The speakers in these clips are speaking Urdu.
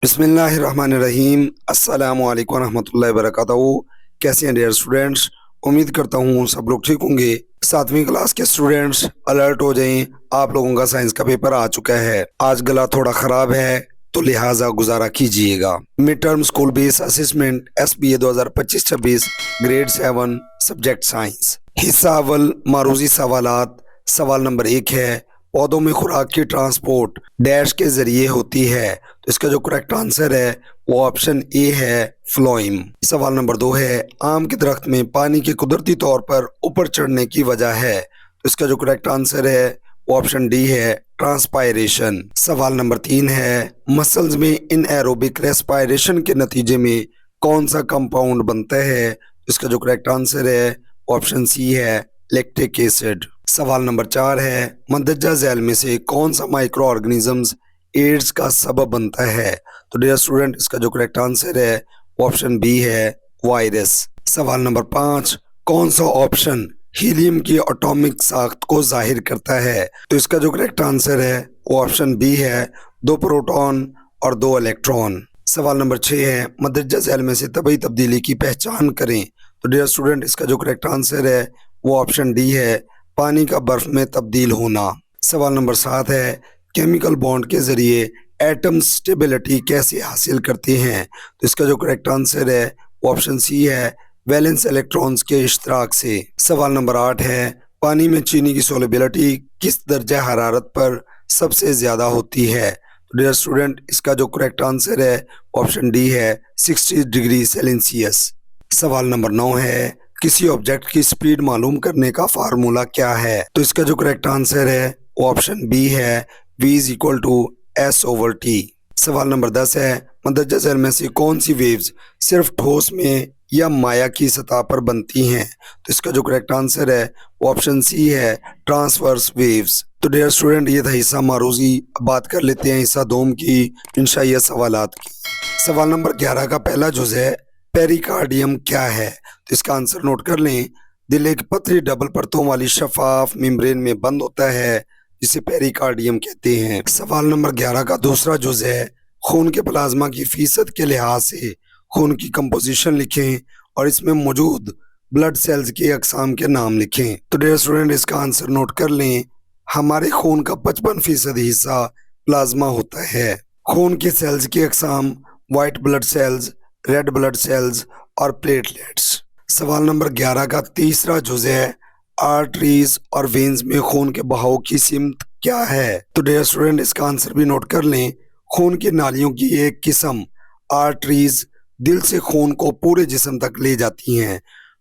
بسم اللہ الرحمن الرحیم۔ السلام علیکم ورحمۃ اللہ وبرکاتہ۔ کیسے ہیں ڈیئر اسٹوڈینٹس؟ امید کرتا ہوں سب لوگ ٹھیک ہوں گے۔ 7ویں کلاس کے اسٹوڈینٹس الرٹ ہو جائیں، آپ لوگوں کا سائنس کا پیپر آ چکا ہے۔ آج گلا تھوڑا خراب ہے تو لہٰذا گزارا کیجیے گا۔ Mid term school based assessment SBA 2025-26 grade 7 subject science, حصہ اول معروضی سوالات۔ سوال نمبر 1 ہے پودوں میں خوراک کی ٹرانسپورٹ ڈیش کے ذریعے ہوتی ہے، تو اس کا جو کریکٹ آنسر ہے وہ آپشن اے ہے فلوئم۔ سوال نمبر 2 ہے آم کے درخت میں پانی کے قدرتی طور پر اوپر چڑھنے کی وجہ ہے، تو اس کا جو کریکٹ آنسر ہے وہ آپشن ڈی ہے ٹرانسپائریشن۔ سوال نمبر 3 ہے مسلز میں ان ایروبک ریسپائریشن کے نتیجے میں کون سا کمپاؤنڈ بنتا ہے، تو اس کا جو کریکٹ آنسر ہے وہ آپشن سی ہے لیکٹک ایسڈ۔ سوال نمبر 4 ہے مندرجہ ذیل میں سے کون سا مائکرو آرگنزمز ایڈز کا سبب بنتا ہے، تو ڈیئر اسٹوڈنٹ اس کا جو کریکٹ آنسر ہے وہ آپشن بی ہے وائرس۔ سوال نمبر 5 کون سا آپشن ہیلیم کی اٹامک ساخت کو ظاہر کرتا ہے، تو اس کا جو کریکٹ آنسر ہے وہ آپشن بی ہے 2 پروٹون اور 2 الیکٹران۔ سوال نمبر 6 ہے مندرجہ ذیل میں سے طبعی تبدیلی کی پہچان کریں، تو ڈیئر اسٹوڈنٹ اس کا جو کریکٹ آنسر ہے وہ آپشن ڈی ہے پانی کا برف میں تبدیل ہونا۔ سوال نمبر 7 ہے کیمیکل بانڈ کے ذریعے ایٹم سٹیبلٹی کیسے حاصل کرتے ہیں، تو اس کا جو کریکٹ آنسر ہے وہ آپشن سی ہے ویلنس الیکٹرونز کے اشتراک سے۔ سوال نمبر 8 ہے پانی میں چینی کی سولوبلٹی کس درجہ حرارت پر سب سے زیادہ ہوتی ہے، تو ڈیئر اسٹوڈنٹ اس کا جو کریکٹ آنسر ہے وہ آپشن ڈی ہے 60 ڈگری سیلسیس۔ سوال نمبر 9 ہے کسی آبجیکٹ کی سپیڈ معلوم کرنے کا فارمولا کیا ہے، تو اس کا جو کریکٹ آنسر ہے وہ آپشن بی ہے v=s/t۔ سوال نمبر 10 ہے مندرجہ ذیل میں سے کون سی ویوز صرف ٹھوس میں یا مائع کی سطح پر بنتی ہیں، تو اس کا جو کریکٹ آنسر ہے وہ آپشن سی ہے ٹرانسورس ویوز۔ تو ڈیئر اسٹوڈنٹ یہ تھا حصہ معروضی، اب بات کر لیتے ہیں حصہ دوم کی انشائیہ سوالات کی۔ سوال نمبر 11 کا پہلا جز ہے پیریکارڈیم کیا ہے، تو اس کا آنسر نوٹ کر لیں۔ دل ایک پتلی ڈبل پرتوں والی شفاف ممبرین میں بند ہوتا ہے جسے پیریکارڈیم کہتے ہیں۔ سوال نمبر 11 کا دوسرا جز ہے خون کے پلازما کی فیصد کے لحاظ سے خون کی کمپوزیشن لکھیں اور اس میں موجود بلڈ سیلز کے اقسام کے نام لکھیں، تو ڈیئر اسٹوڈنٹ اس کا آنسر نوٹ کر لیں۔ ہمارے خون کا 55% حصہ پلازما ہوتا ہے۔ خون کے سیلز کے اقسام white blood cells, red blood cells اور پلیٹلیٹس۔ سوال نمبر 11 کا تیسرا جز ہے آرٹریز اور وینز میں خون کے بہاؤ کی سمت کیا ہے، تو ڈیئر اسٹوڈنٹ اس کا آنسر بھی نوٹ کر لیں۔ خون کی نالیوں کی ایک قسم آرٹریز دل سے خون کو پورے جسم تک لے جاتی ہیں،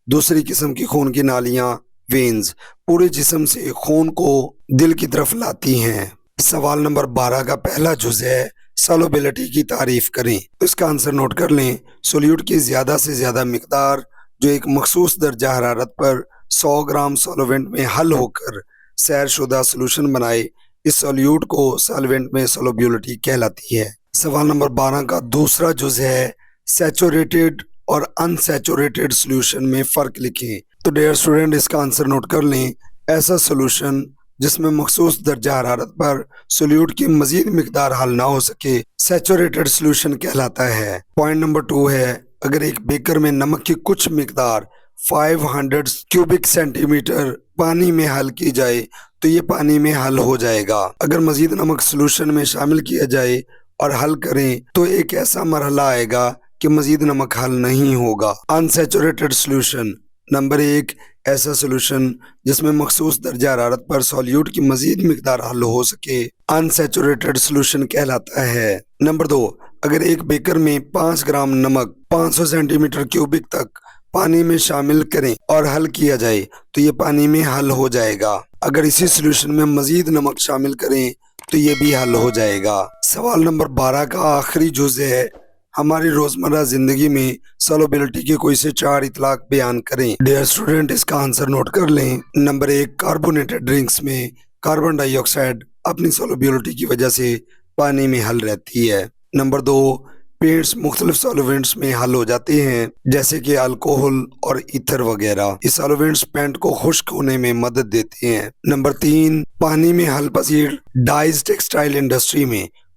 دوسری قسم کی خون کی نالیاں وینز پورے جسم سے خون کو دل کی طرف لاتی ہیں۔ سوال نمبر 12 کا پہلا جز ہے سولوبلٹی کی تعریف کریں، تو اس کا آنسر نوٹ کر لیں۔ سولیوٹ کی زیادہ سے زیادہ مقدار جو ایک مخصوص درجہ حرارت پر 100 گرام سولوینٹ میں حل ہو کر سیر شدہ سولوشن بنائے، اس سولیوٹ کو سالوینٹ میں سولوبلٹی کہلاتی ہے۔ سوال نمبر 12 کا دوسرا جز ہے سیچوریٹڈ اور ان سیچوریٹڈ سولوشن میں فرق لکھیں، تو ڈیئر اسٹوڈنٹ اس کا آنسر نوٹ کر لیں۔ ایسا سولوشن جس میں مخصوص درجہ حرارت پر سولیوٹ کی مزید مقدار حل نہ ہو سکے سیچوریٹڈ سولوشن کہلاتا ہے۔ پوائنٹ نمبر 2 ہے اگر ایک بیکر میں نمک کی کچھ مقدار 500 کیوبک سینٹی میٹر پانی میں حل کی جائے تو یہ پانی میں حل ہو جائے گا۔ اگر مزید نمک سولوشن میں شامل کیا جائے اور حل کریں تو ایک ایسا مرحلہ آئے گا کہ مزید نمک حل نہیں ہوگا۔ انسیچوریٹڈ سولوشن نمبر 1 ایسا سولوشن جس میں مخصوص درجہ حرارت پر سولیوٹ کی مزید مقدار حل ہو سکے انسیچوریٹڈ سولوشن کہلاتا ہے۔ نمبر 2 اگر ایک بیکر میں 5 گرام نمک 500 سینٹی میٹر کیوبک تک پانی میں شامل کریں اور حل کیا جائے تو یہ پانی میں حل ہو جائے گا۔ اگر اسی سولوشن میں مزید نمک شامل کریں تو یہ بھی حل ہو جائے گا۔ سوال نمبر 12 کا آخری جز ہے ہماری روزمرہ زندگی میں سولوبلٹی کے کوئی سے 4 اطلاق بیان کریں۔ ڈیئر اسٹوڈنٹ اس کا آنسر نوٹ کر لیں۔ نمبر 1 کاربونیٹڈ ڈرنکس میں کاربن ڈائی آکسائڈ اپنی سولوبلٹی کی وجہ سے پانی میں حل رہتی ہے۔ نمبر 2 پینٹس مختلف سولوینٹس میں حل ہو جاتے ہیں جیسے کہ الکوہل اور ایتھر وغیرہ، یہ سولوینٹس پینٹ کو خشک ہونے میں مدد دیتے ہیں۔ نمبر 3 پانی میں حل پذیر ڈائز ٹیکسٹائل انڈسٹری میں